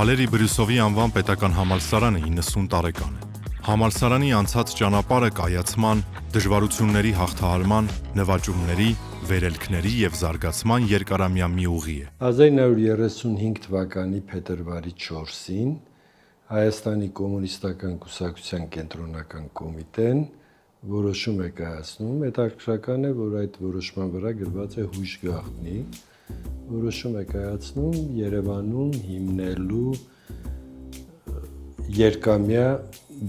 Վալերի Բրյուսովի անվան պետական համալսարանը 90 տարեկան է։ Համալսարանի անցած ճանապարհը կայացման, դժվարությունների հաղթահարման, նվաճումների, վերելքների եւ զարգացման երկարամյա մի ուղի է։ 1935 թվականի փետրվարի 4-ին Հայաստանի կոմունիստական կուսակցության կենտրոնական կոմիտեն որոշում է կայացնում, հետաքրքրական է, որ այդ որոշման վրա գրված է հույժ գաղտնի, որոշում է կայացնում Երևանում հիմնելու երկամյա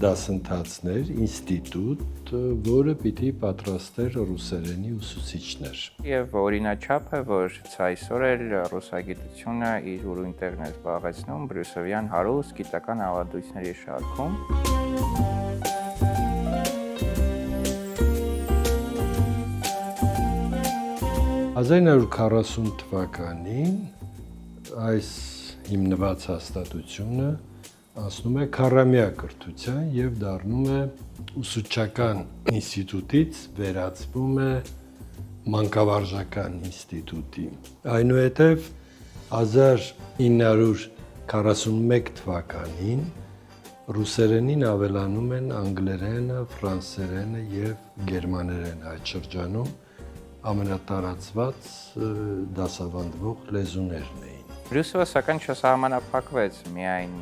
դասընթացներ, ինստիտուտ, որը պիտի պատրաստեր ռուսերենի ուսուցիչներ։ Եվ օրինաչափ է, որ այսօր էլ ռուսագիտությունը իր ուրույն տեղն է զբաղեցնում Բրյուսովյան հարուստ գիտական ավանդույթների շարքում։ 1940 թվականին այս հիմնված հաստատությունը անցնում է քառամյա կրթության եւ դառնում է ուսուցչական ինստիտուտից վերածվում է մանկավարժական ինստիտուտի։ Այնուհետև 1941 թվականին ռուսերենին ավելանում են անգլերենը, ֆրանսերենը եւ գերմաներենը այդ շրջանում ամենատարածված դասավանդվող լեզուներն էին։ Բրյուսովը սակայն չսահմանափակվեց միայն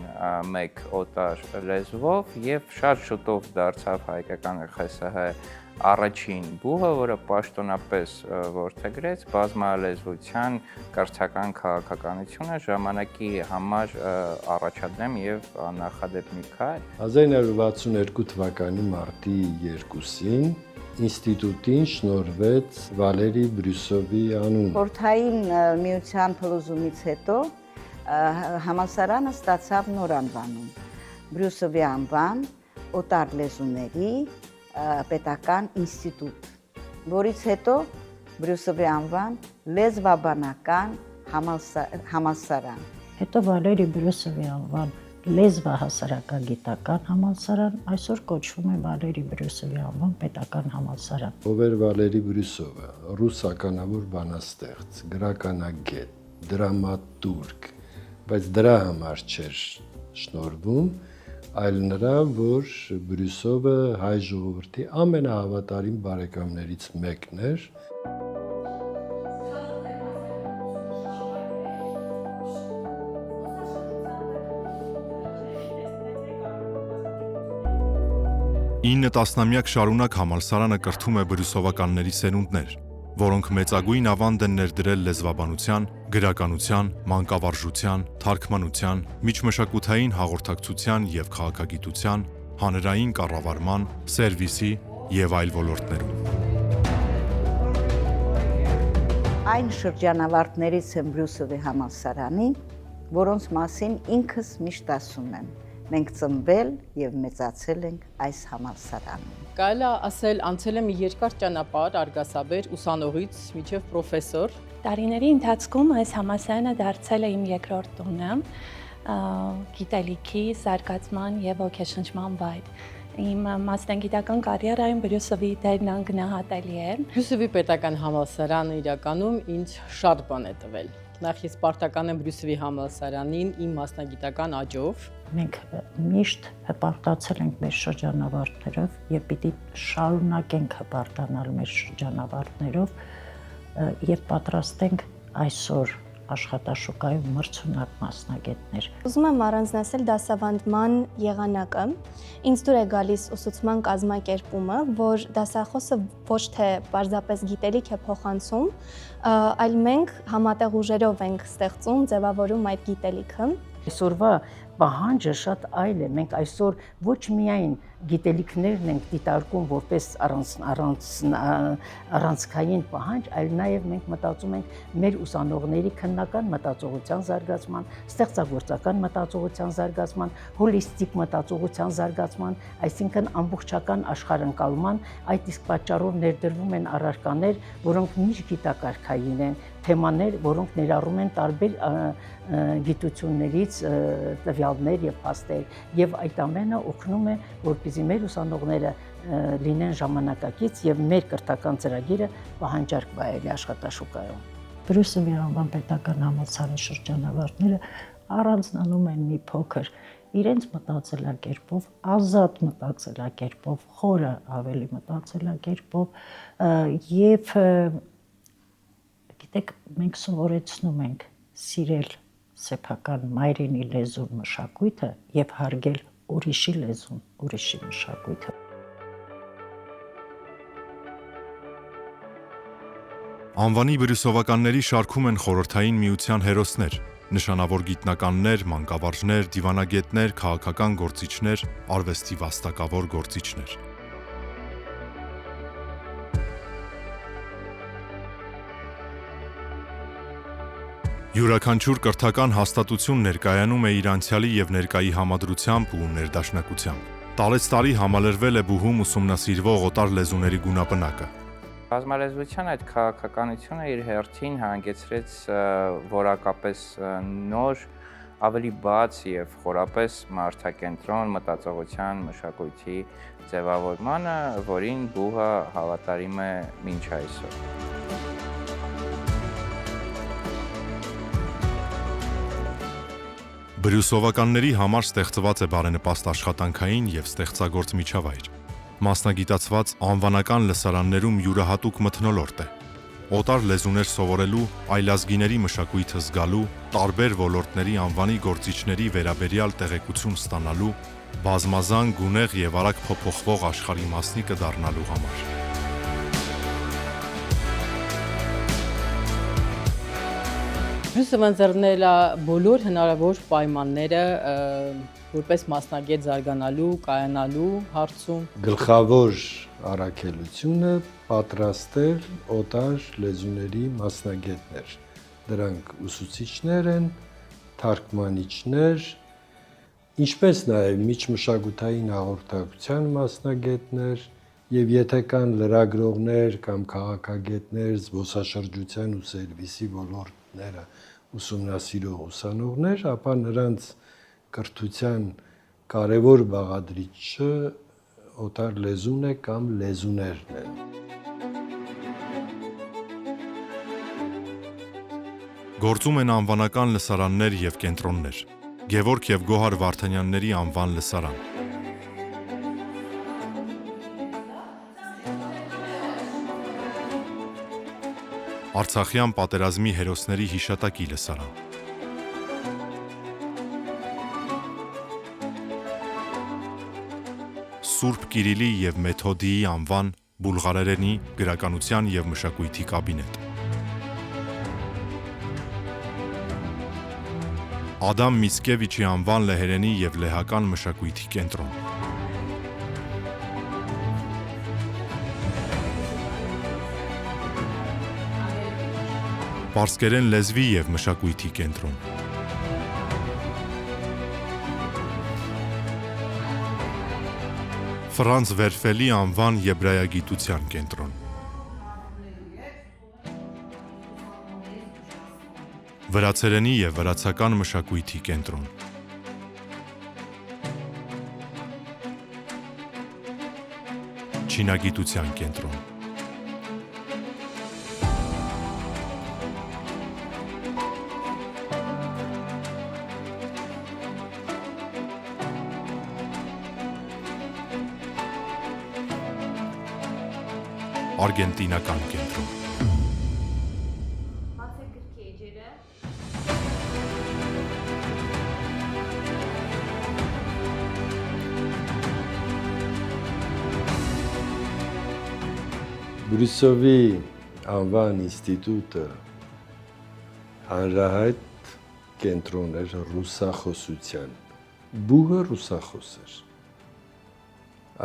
մեկ օտար լեզվով եւ շատ շուտով դարձավ հայկական ԽՍՀ առաջին բուհը, որը պաշտոնապես որդեգրեց բազմալեզվության կրթական քաղաքականությունը ժամանակի համար առաջադեմ եւ նախադեպ մի քայլ։ 1962 թվականի մարտի 2-ին ինստիտուտին շնորհվեց Վալերի Բրյուսովի անուն։ Խորհրդային միության փլուզումից հետո համալսարանը ստացավ նոր անվանում՝ Բրյուսովի անվան օտար լեզուների պետական ինստիտուտ, որից հետո Բրյուսովի անվան լեզվաբանական համալսարան։ Հետո Վալերի Բրյուսովի անվան լեզվահասարակագիտական համալսարան, այսօր կոչվում է Վալերի Բրյուսովի անվան պետական համալսարան։ Ով էր Վալերի Բրյուսովը, ռուս ականավոր բանաստեղծ, գրականագետ, դրամատուրգ, բայց դրա համար չէր շնորհվում, այլ նրա, որ Բրյուսովը հայ ժողովրդի ամենահավատարիմ բարեկամներից մեկն էր։ Ինը տասնամյակ շարունակ համալսարանը կրթում է բրյուսովականների սերունդներ, որոնք մեծագույն ավանդ են ներդրել լեզվաբանության, գրականության, մանկավարժության, թարգմանության, միջմշակութային հաղորդակցության եւ քաղաքագիտության, հանրային կառավարման, սերվիսի եւ այլ ոլորտներում։ Այն շրջանավարտներից են Բրյուսովի համալսարանի, որոնց մասին ինքս միշտ ասում եմ։ Մենք ծնվել եւ մեծացել ենք այս համալսարանում։ Կարելի է ասել, անցել եմ երկար ճանապարհ արգասաբեր ուսանողից մինչև պրոֆեսոր։ Տարիների ընթացքում այս համալսարանը դարձել է իմ երկրորդ տունը, գիտելիքի, զարգացման եւ ոգեշնչման վայր։ Իմ մասնագիտական կարիերայում Բրյուսովի դերն անգնահատելի է։ Բրյուսովի պետական համալսարանը իրականում ինձ շատ բան է տվել։ Նախ ես պարտական եմ Բրյուսովի համալսարանին իմ մասնագիտական աճով։ Մենք միշտ հպարտացել ենք մեր շրջանավարտներով եւ պիտի շարունակենք հպարտանալ մեր շրջանավարտներով եւ պատրաստենք այսօր աշխատաշուկայում մրցունակ մասնագետներ։ Ուզում եմ առանձնացնել դասավանդման եղանակը։ Ինձ դուր է գալիս ուսուցման կազմակերպումը, որ դասախոսը ոչ թե պարզապես գիտելիք է փոխանցում, այլ մենք համատեղ ուժերով ենք ստեղծում, ձևավորում այդ գիտելիքը։ Այսօրվա պահանջը շատ այլ է։ Մենք այսօր ոչ միայն գիտելիքներն ենք դիտարկում որպես առանցքային պահանջ, այլ նաև մենք մտածում ենք մեր ուսանողների քննական մտածողության զարգացման, ստեղծագործական մտածողության զարգացման, հոլիստիկ մտածողության զարգացման, այսինքն ամբողջական աշխարհընկալման, այդ իսկ պատճառով ներդրվում են առարկաներ, որոնք միջգիտակարգային են, թեմաներ, որոնք ներառում են տարբեր գիտություններից տվյալներ եւ փաստեր, եւ այդ ամենը օգնում է, որպեսզի մեր ուսանողները լինեն ժամանակակից եւ մեր կրթական ծրագիրը պահանջարկ վայելի աշխատաշուկայում։ Բրյուսովի անվան պետական համալսարանի շրջանավարտները առանձնանում են մի փոքր իրենց մտածելակերպով, ազատ մտածելակերպով, խորը ավելի մտածելակերպով եւ գիտեք, մենք սովորեցնում ենք սիրել սեփական մայրենի լեզուն մշակույթը եւ հարգել ուրիշի լեզուն, ուրիշի մշակույթը։ Անվանի բրյուսովականների շարքում են խորհրդային միության հերոսներ, նշանավոր գիտնականներ, մանկավարժներ, դիվանագետներ, քաղաքական գործիչներ, արվեստի վաստակավոր գործիչներ։ Յուրաքանչյուր կրթական հաստատություն ներկայանում է իր անցյալի եւ ներկայի համադրությամբ ու ներդաշնակությամբ։ Տարեց տարի համալրվել է բուհում ուսումնասիրվող օտար լեզուների գունապնակը։ Բազմալեզվության այդ քաղաքականությունը իր հերթին հանգեցրեց որակապես նոր, ավելի բաց եւ խորապես մարդակենտրոն մտածողության մշակույթի ձևավորմանը, որին բուհը հավատարիմ է մինչ այսօր։ Բրյուսովականների համար ստեղծված է բարենպաստ աշխատանքային եւ ստեղծագործ միջավայր։ Մասնագիտացված անվանական լսարաններում յուրահատուկ մթնոլորտ է։ Օտար լեզուներ սովորելու, այլազգիների մշակույթը զգալու, տարբեր ոլորտների անվանի գործիչների վերաբերյալ տեղեկություն ստանալու, բազմազան, գունեղ եւ արագ փոփոխվող աշխարհի մասնիկը դառնալու համար։ Բրյուսովը ընձեռնել է բոլոր հնարավոր պայմանները որպես մասնագետ զարգանալու, կայանալու հարցում։ Գլխավոր առաքելությունը պատրաստել օտար լեզուների մասնագետներ։ Դրանք ուսուցիչներ են, թարգմանիչներ, ինչպես նաև միջմշակութային հաղորդակցության մասնագետներ եւ եթե կան լրագրողներ կամ քաղաքագետներ, զբոսաշրջության ու սերվիսի ոլորտները ուսումնասիրող ուսանողներ, ապա նրանց կրթության կարևոր բաղադրիչը օտար լեզուն է կամ լեզուներն են։ Գործում են անվանական լսարաններ եւ կենտրոններ։ Գևորգ եւ Գոհար Վարդանյանների անվան լսարան։ Արցախյան պատերազմի հերոսների հիշատակի լսարան։ Սուրբ Կիրիլի եւ Մեթոդիի անվան բուլղարերենի գրականության եւ մշակույթի կաբինետ։ Ադամ Միցկևիչի անվան լեհերենի եւ լեհական մշակույթի կենտրոն։ Պարսկերեն լեզվի եւ մշակույթի կենտրոն։ Ֆրանց Վերֆելի անվան եբրայագիտության կենտրոն։ Վրացերենի եւ վրացական մշակույթի կենտրոն։ Չինագիտության կենտրոն։ Արգենտինական կենտրոն։ Բրյուսովի անվան ինստիտուտը հանրահայտ կենտրոն էր ռուսախոսության։ Բուհը ռուսախոս էր։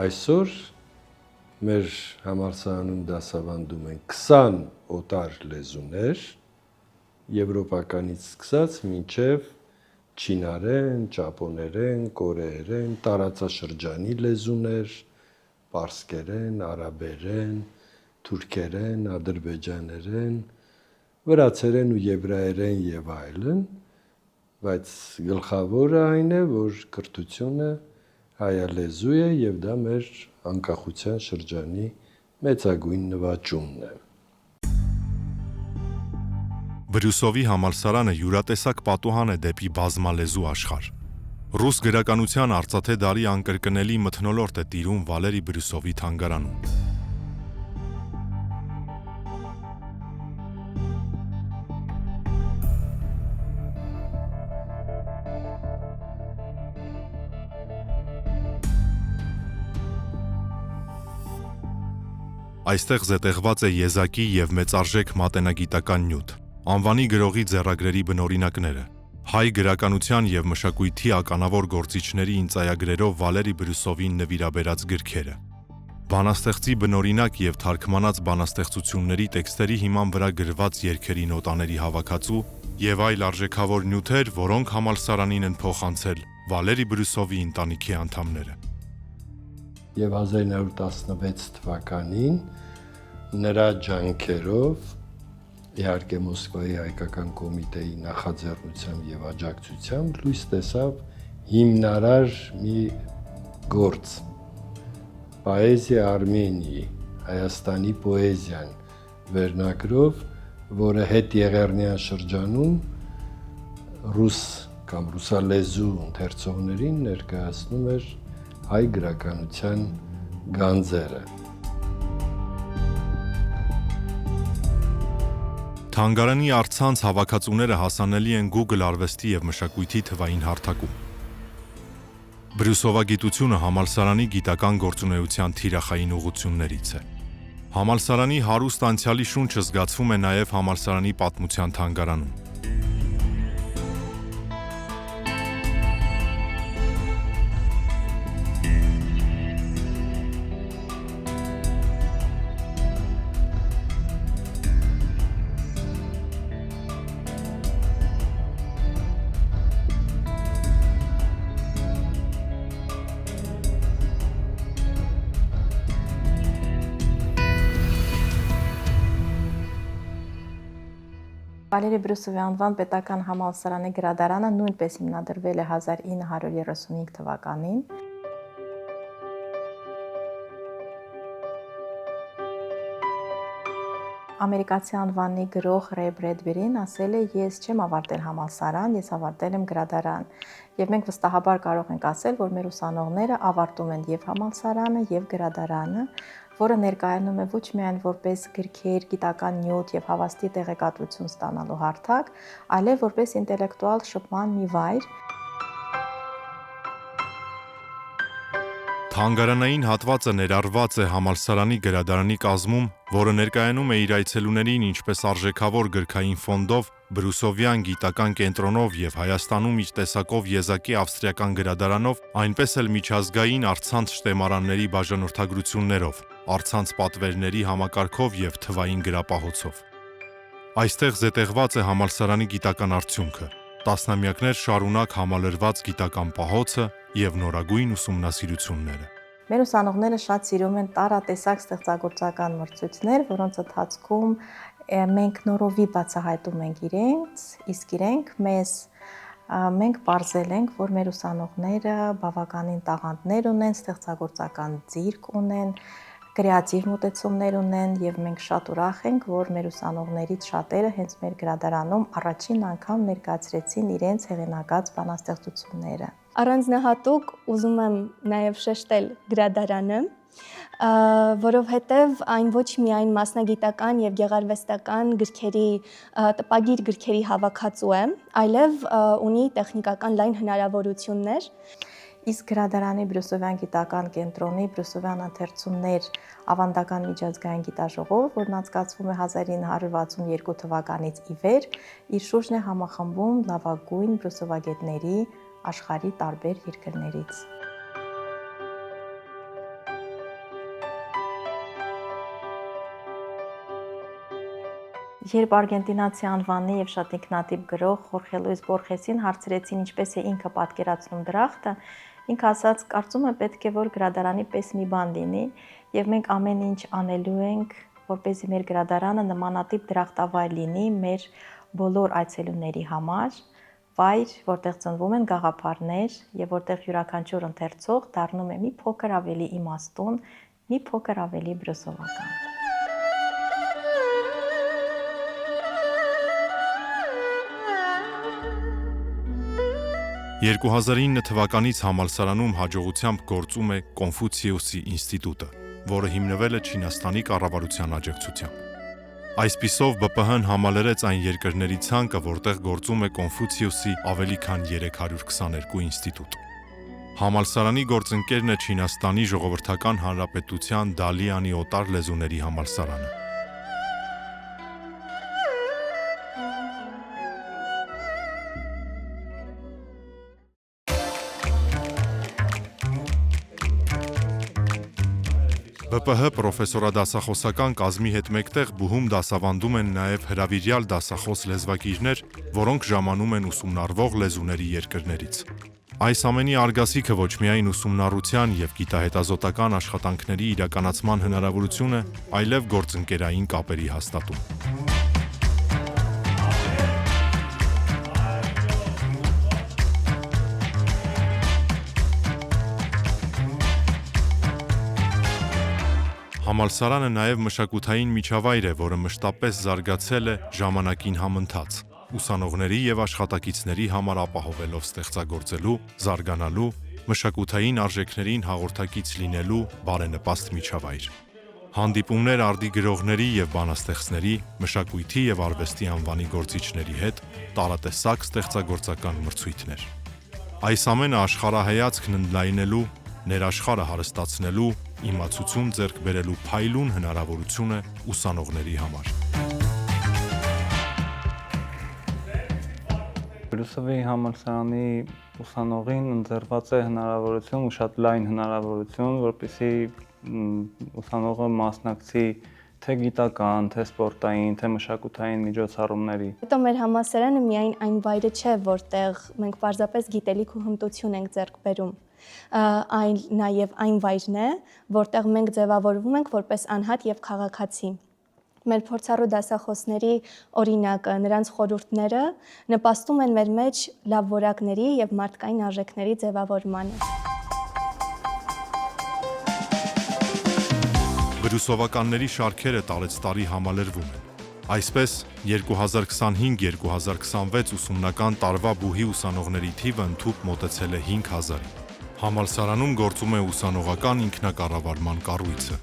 Այսօր մեր համալսարանում դասավանդում են 20 օտար լեզուներ, եվրոպականից սկսած մինչև չինարեն, ճապոներեն, կորեերեն, տարածաշրջանի լեզուներ, պարսկերեն, արաբերեն, թուրքերեն, ադրբեջաներեն, վրացերեն ու եբրայերեն եւ այլն, բայց գլխավորը այն է, որ կրթությունը հայալեզու է եւ դա մեր անկախության շրջանի մեծագույն նվաճումն է։ Բրյուսովի համալսարանը յուրատեսակ պատուհան է դեպի բազմալեզու աշխարհ։ Ռուս գրականության արծաթե դարի անկրկնելի մթնոլորտ է տիրում Վալերի Բրյուսովի թանգարանում։ Այստեղ զետեղված է եզակի և մեծարժեք մատենագիտական նյութ, անվանի գրողի ձեռագրերի բնօրինակները, հայ գրականության և մշակույթի ականավոր գործիչների ինծայագրերով Վալերի Բրյուսովին նվիրաբերած գրքերը, բանաստեղծի բնօրինակ և թարգմանած բանաստեղծությունների տեքստերի հիման վրա գրված երգերի նոտաների հավաքածու և այլ արժեքավոր նյութեր, որոնք համալսարանին են փոխանցել Վալերի Բրյուսովի ընտանիքի անդամները։ Եվ 1916 թվականին նրա ջանքերով, իհարկե Մոսկվայի հայկական կոմիտեի նախաձեռնությամբ եւ աջակցությամբ լույս տեսավ հիմնարար մի գործ Պոեզիա Արմենիի, Հայաստանի պոեզիան վերնագրով, որը հետեղեռնյան շրջանում ռուս կամ ռուսալեզու ընթերցողներին ներկայացնում էր հայ գրականության գանձերը։ Թանգարանի առցանց հավաքածուները հասանելի են Google արվեստի և մշակույթի թվային հարթակում։ Բրյուսովագիտությունը համալսարանի գիտական գործունեության թիրախային ուղղություններից է։ Համալսարանի հարուստ անցյալի շունչը զգացվում է նաև համալսարանի պատմության թանգարանում։ Վալերի Բրյուսովի անվան պետական համալսարանի գրադարանը նույնպես հիմնադրվել է 1935 թվականին։ Ամերիկացի անվանի գրող Ռեյ Բրեդբերին ասել է. «Ես չեմ ավարտել համալսարան, ես ավարտել եմ գրադարան»։ Եվ մենք վստահաբար կարող ենք ասել, որ մեր ուսանողները ավարտում են եւ համալսարանը, եւ գրադարանը, որը ներկայանում է ոչ միայն որպես գրքեր, գիտական նյութ եւ հավաստի տեղեկատվություն ստանալու հարթակ, այլև որպես ինտելեկտուալ շփման մի վայր։ Թանգարանային հատվածը ներառված է համալսարանի գրադարանի կազմում, որը ներկայանում է իր այցելուներին ինչպես արժեքավոր գրքային ֆոնդով, Բրյուսովյան գիտական կենտրոնով և Հայաստանում իր տեսակով եզակի ավստրիական գրադարանով, այնպես էլ միջազգային առցանց շտեմարանների բաժանորդագրություններով, առցանց պատվերների համակարգով և թվային գրապահոցով։ Այստեղ զետեղված է համալսարանի գիտական արդյունքը, տասնամյակներ շարունակ համալրված գիտական պահոցը և նորագույն ուսումնասիրությունները։ Մեր ուսանողները շատ սիրում են տարատեսակ ստեղծագործական մրցույթներ, որոնց ընթացքում մենք նորովի բացահայտում ենք իրենց, իսկ մենք պարզել ենք, որ մեր ուսանողները բավականին տաղանդներ ունեն, ստեղծագործական ձիրք ունեն, կրեատիվ մոտեցումներ ունեն եւ մենք շատ ուրախ ենք, որ մեր ուսանողներից շատերը հենց մեր գրադարանում առաջին անգամ ներկայացրեցին իրենց հեղինակած բանաստեղծությունները։ Առանձնահատուկ ուզում եմ նաեւ շեշտել գրադարանը, որովհետև այն ոչ միայն մասնագիտական եւ գեղարվեստական գրքերի, տպագիր գրքերի հավաքածու է, այլև ունի տեխնիկական լայն հնարավորություններ։ Իսկ գրադարանի Բրյուսովյան գիտական կենտրոնի Բրյուսովյան ընթերցումներ ավանդական միջազգային գիտաժողով, որն անցկացվում է 1962 թվականից ի վեր, իր շուրջն է համախմբում լավագույն բրյուսովագետների աշխարհի տարբեր երկրներից։ Երբ արգենտինացի անվանի եւ շատ ինքնատիպ գրող Խորխե Լուիս Բորխեսին հարցրեցին ինչպես է ինքը պատկերացնում դրախտը, ինքը ասաց. «Կարծում եմ պետք է որ գրադարանի պես մի բան լինի եւ մենք ամեն ինչ անելու ենք, որպեսզի մեր գրադարանը նմանատիպ դրախտավայր լինի մեր բոլոր այցելուների համար, վայր, որտեղ ծնվում են գաղափարներ եւ որտեղ յուրաքանչյուր ընթերցող դառնում է մի փոքր ավելի իմաստուն, մի փոքր ավելի բրյուսովական»։ 2009 թվականից համալսարանում հաջողությամբ գործում է Կոնֆուցիուսի ինստիտուտը, որը հիմնվել է Չինաստանի կառավարության աջակցությամբ։ Այսպիսով ԲՊՀ-ն համալրեց այն երկրների ցանկը, որտեղ գործում է Կոնֆուցիուսի ավելի քան 322 ինստիտուտ։ Համալսարանի գործընկերն է Չինաստանի Ժողովրդական Հանրապետության Դալիանի օտար լեզուների համալսարանը։ ԲՊՀ պրոֆեսորադասախոսական կազմի հետ մեկտեղ բուհում դասավանդում են նաև հրավիրյալ դասախոս լեզվակիրներ, որոնք ժամանում են ուսումնառվող լեզուների երկրներից։ Այս ամենի արգասիքը ոչ միայն ուսումնառության և գիտահետազոտական աշխատանքների իրականացման հնարավորություն է, այլև գործընկերային կապերի հաստատում։ Համալսարանը նաև մշակութային միջավայր է, որը մշտապես զարգացել է ժամանակին համընթաց, ուսանողների և աշխատակիցների համար ապահովելով ստեղծագործելու, զարգանալու, մշակութային արժեքներին հաղորդակից լինելու բարենպաստ միջավայր։ Հանդիպումներ արդի գրողների և բանաստեղծների, մշակույթի և արվեստի անվանի գործիչների հետ, տարատեսակ ստեղծագործական մրցույթներ։ Այս ամենը աշխարհայացքն ընդլայնելու, ներաշխարհը հարստացնելու, իմացություն ձեռք բերելու փայլուն հնարավորություն է ուսանողների համար։ Բրյուսովի համալսարանի ուսանողին ընձեռված է հնարավորություն, շատ լայն հնարավորություն, որպեսզի ուսանողը մասնակցի թե գիտական, թե սպորտային, թե մշակութային միջոցառումների։ Հետո մեր համալսարանը միայն այն վայրը չէ, որտեղ մենք պարզապես գիտելիք ու հմտություն ենք ձեռք բերում, այլ նաև այն վայրն է, որտեղ մենք ձևավորվում ենք որպես անհատ եւ քաղաքացի։ Մեր փորձառու դասախոսների օրինակը, նրանց խորհուրդները նպաստում են մեր մեջ լավ որակների եւ մարդկային արժեքների ձևավորմանը։ Բրյուսովականների շարքերը տարեցտարի համալրվում են։ Այսպես 2025-2026 ուսումնական տարվա բուհի ուսանողների թիվը ընդհուպ մոտեցել է 5000-ի։ Համալսարանում գործում է ուսանողական ինքնակառավարման կառույցը։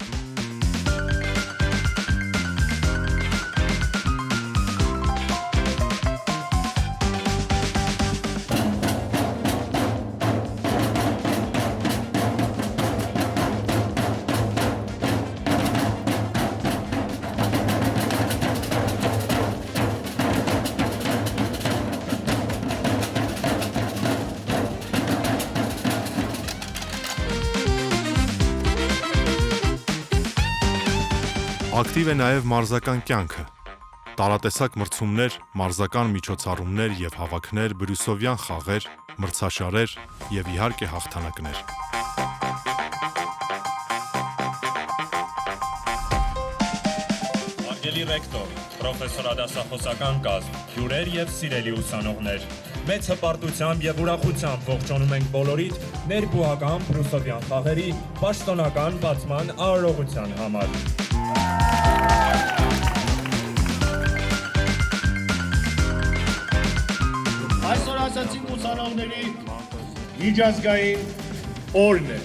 Ակտիվ է նաև մարզական կյանքը։ Տարատեսակ մրցումներ, մարզական միջոցառումներ և հավաքներ, բրյուսովյան խաղեր, մրցաշարեր և իհարկե հաղթանակներ։ Հարգելի ռեկտոր, պրոֆեսորադասախոսական կազմ, հյուրեր և սիրելի ուսանողներ, մեծ հպարտությամբ և ուրախությամբ ողջունում ենք բոլորիդ ներբուհական բրյուսովյան խաղերի պաշտոնական բացման արարողության համար։ Այսօր ասացինք ուսանողների միջազգային օրն է։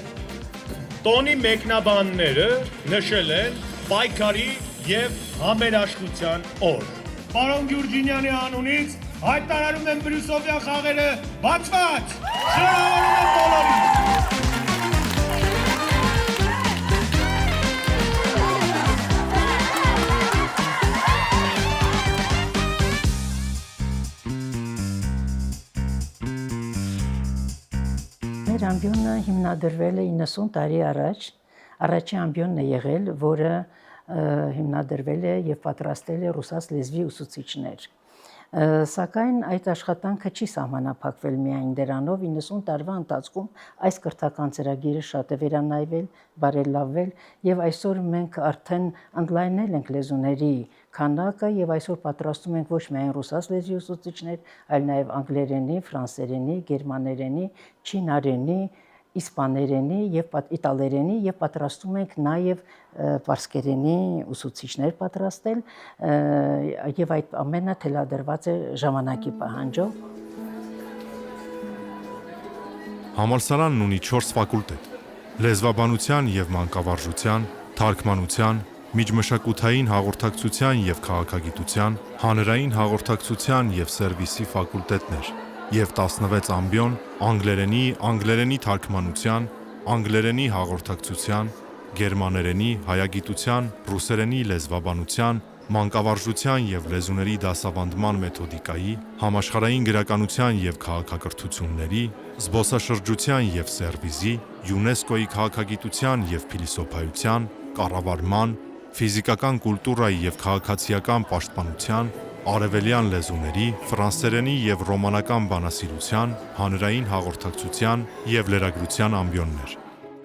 Տոնի մեկնաբանները նշել են պայքարի և համերաշխության օր։ Պարոն Գյուրջինյանի անունից հայտարարում եմ բրյուսովյան խաղերը բացված։ Շնորհավորում եմ բոլորին։ Մեր ամբիոնը հիմնադրվել է 90 տարի առաջ, առաջին ամբիոնն է եղել, որը հիմնադրվել է եւ պատրաստել է ռուսաց լեզվի ուսուցիչներ։ Սակայն այդ աշխատանքը չի սահմանափակվել միայն դրանով, 90 տարվա ընթացքում այս կրթական ծրագիրը շատ է վերանայվել, բարելավվել եւ այսօր մենք արդեն ընդլայնել ենք լեզուների քանակը եւ այսօր պատրաստում ենք ոչ միայն ռուսաց լեզվի ուսուցիչներ, այլ նաեւ անգլերենի, ֆրանսերենի, գերմաներենի, չինարենի, իսպաներենի եւ իտալերենի եւ պատրաստում ենք նաեւ պարսկերենի ուսուցիչներ պատրաստել եւ այդ ամենը թելադրված է ժամանակի պահանջով։ Համալսարանն ունի 4 ֆակուլտետ՝ լեզվաբանության եւ մանկավարժության, թարգմանության, միջմշակութային հաղորդակցության եւ քաղաքագիտության, հանրային հաղորդակցության եւ սերվիսի ֆակուլտետներ եւ 16 ամբիոն անգլերենի թարգմանության, անգլերենի հաղորդակցության, գերմաներենի, հայագիտության, ռուսերենի լեզվաբանության, մանկավարժության եւ լեզուների դասավանդման մեթոդիկայի, համաշխարհային գրականության եւ քաղաքակրթությունների, զբոսաշրջության եւ սերվիզի, ՅՈՒՆԵՍԿՕ-ի քաղաքագիտության եւ փիլիսոփայության, կառավարման, ֆիզիկական կուլտուրայի եւ քաղաքացիական պաշտպանության, արևելյան լեզուների, ֆրանսերենի եւ ռոմանական բանասիրության, հանրային հաղորդակցության եւ լրագրության ամբիոններ։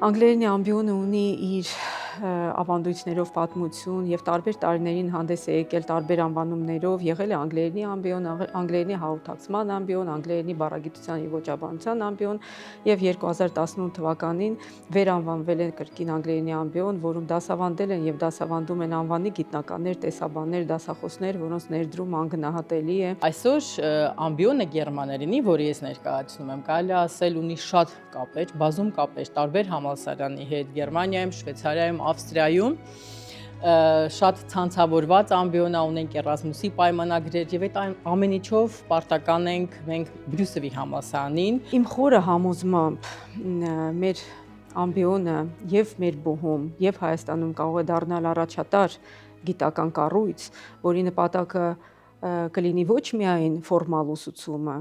Անգլերենի ամբիոնը ունի իր ավանդույթներով պատմություն եւ տարբեր տարիներին հանդես է եկել տարբեր անվանումներով, եղել է անգլերենի ամբիոն, անգլերենի հաղորդակցման ամբիոն, անգլերենի բառագիտության եւ ոճաբանության ամբիոն եւ 2018 թվականին վերանվանվել է կրկին անգլերենի ամբիոն, որում դասավանդել են եւ դասավանդում են անվանի գիտնականներ, տեսաբաններ, դասախոսներ, որոնց ներդրումը անգնահատելի է։ Այսօր ամբիոնը գերմաներենի, որը ես ներկայացնում եմ, կարելի ասել ունի շատ կապեր, բազում կապեր տարբեր համալսարանի հետ, Գերմանիայում, Շվեյցարիայում, Ավստրիայում, շատ ցանցավորված ամբիոնա ունենք Էրազմուսի պայմանագրեր եւ այդ ամեն ինչով պարտական ենք մենք Բրյուսովի համալսարանին։ Իմ խորը համոզմամբ մեր ամբիոնը եւ մեր բուհում եւ Հայաստանում կարող է դառնալ առաջատար գիտական կառույց, որի նպատակը կլինի ոչ միայն ֆորմալ ուսուցումը,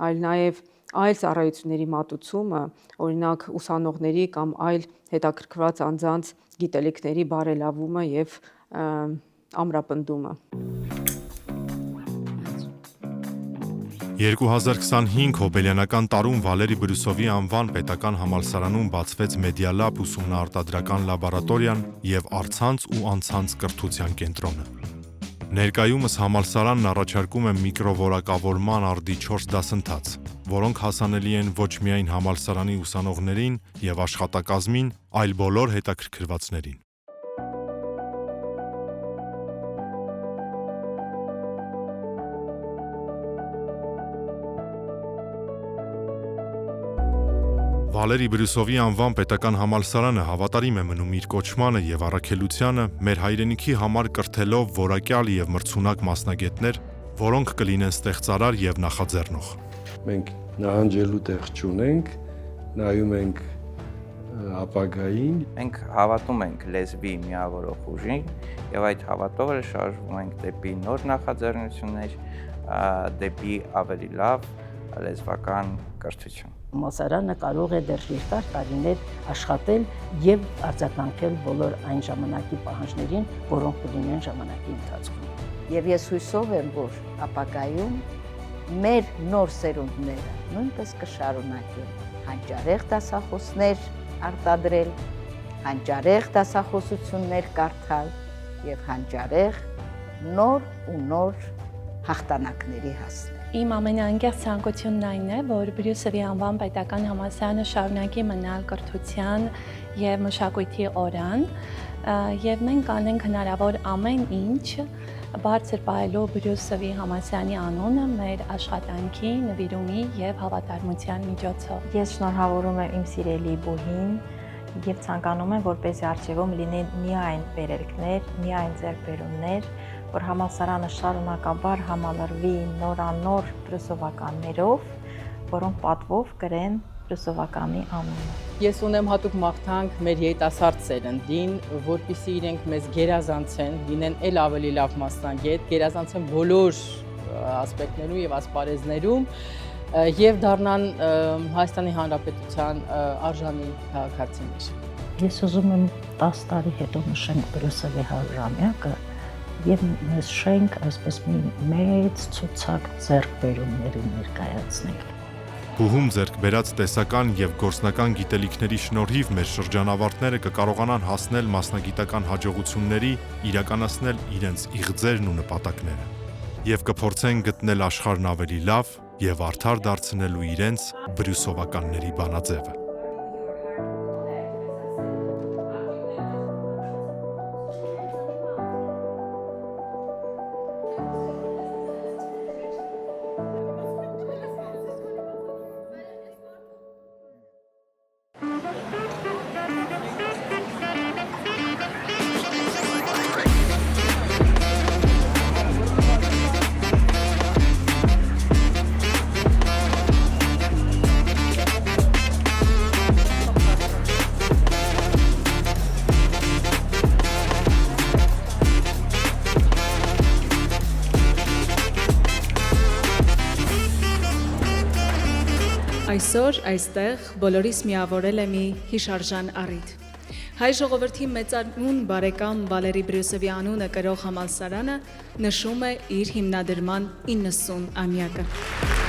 այլ նաեւ այլ ծառայությունների մատուցումը, օրինակ ուսանողների կամ այլ հետաքրքրված անձանց գիտելիքների բարելավումը եւ ամրապնդումը։ 2025 հոբելյանական տարում Վալերի Բրյուսովի անվան պետական համալսարանում բացվեց մեդիալաբ ուսումնաարտադրական լաբորատորիան եւ առցանց ու անցանց կրթության կենտրոնը։ Ներկայումս համալսարանն առաջարկում է միկրովորակավորման արդի 4 դասընթաց, որոնք հասանելի են ոչ միայն համալսարանի ուսանողներին եւ աշխատակազմին, այլ բոլոր հետաքրքրվածներին։ Վալերի Բրյուսովի անվան պետական համալսարանը հավատարիմ է մնում իր կոչմանը եւ առաքելությանը մեր հայրենիքի համար կրթելով որակյալ եւ մրցունակ մասնագետներ, որոնք կլինեն ստեղծարար եւ նախաձեռնող։ Մենք նահանջելու տեղ չունենք, նայում ենք ապագային։ Մենք հավատում ենք լեզվի միավորող ուժին եւ այդ հավատով շարժվում ենք դեպի նոր նախաձեռնություններ, դեպի ավելի լավ լեզվական կրթություն։ Համալսարանը կարող է դեռ երկար տարիներ աշխատել եւ արձագանքել բոլոր այն ժամանակի պահանջներին, որոնք կլինեն ժամանակի ընթացքում։ Եվ ես հույսով եմ, որ ապագայում մեր նոր սերունդները նույնպես կշարունակեն հանճարեղ դասախոսներ արտադրել, հանճարեղ դասախոսություններ կարդալ եւ հանճարեղ նոր ու նոր հաղթանակների հասնել։ Իմ ամենաանկեղծ ցանկությունն այն է, որ Բրյուսովի անվան պետական համալսարանը շարունակի մնալ կրթության եւ մշակույթի օրան, եւ մենք անենք հնարավոր ամեն ինչ բարձր պահելով Բրյուսովի համալսարանի անունը մեր աշխատանքի, նվիրումի եւ հավատարմության միջոցով։ Ես շնորհավորում եմ իմ սիրելի բուհին եւ ցանկանում եմ, որպեսզի արժեվում լինեն միայն վերելքներ, միայն ձեռքբերումներ, որ համալսարանը շարունակաբար համալրվի նորանոր բրյուսովականներով, որոնք պատվով կրեն բրյուսովականի անունը։ Ես ունեմ հատուկ մաղթանք մեր երիտասարդ սերնդին, որպեսզի իրենք մեզ գերազանցեն, լինեն ել ավելի լավ մասնագետ, գերազանցեն բոլոր ասպեկտներում եւ ասպարեզներում եւ դառնան Հայաստանի Հանրապետության արժանի քաղաքացիներ։ Ես ուզում եմ 10 տարի հետո նշենք Բրյուսովի 100-ամյակը եւ նշենք այսպես մի մեծ ցուցակ ձեռքբերումների ներկայացնել։ Բուհում ձեռք բերած տեսական եւ գործնական գիտելիքների շնորհիվ մեր շրջանավարտները կկարողանան հասնել մասնագիտական հաջողությունների, իրականացնել իրենց իղձերն ու նպատակները եւ կփորձեն գտնել աշխարհն ավելի լավ եւ արդար դարձնելու իրենց բրյուսովականների բանաձևը։ այսօր այստեղ բոլորիս միավորել է մի հիշարժան առիթ։ Հայ ժողովրդի մեծանուն բարեկամ Վալերի Բրյուսովի անունը կրող համալսարանը նշում է իր հիմնադրման 90 ամյակը։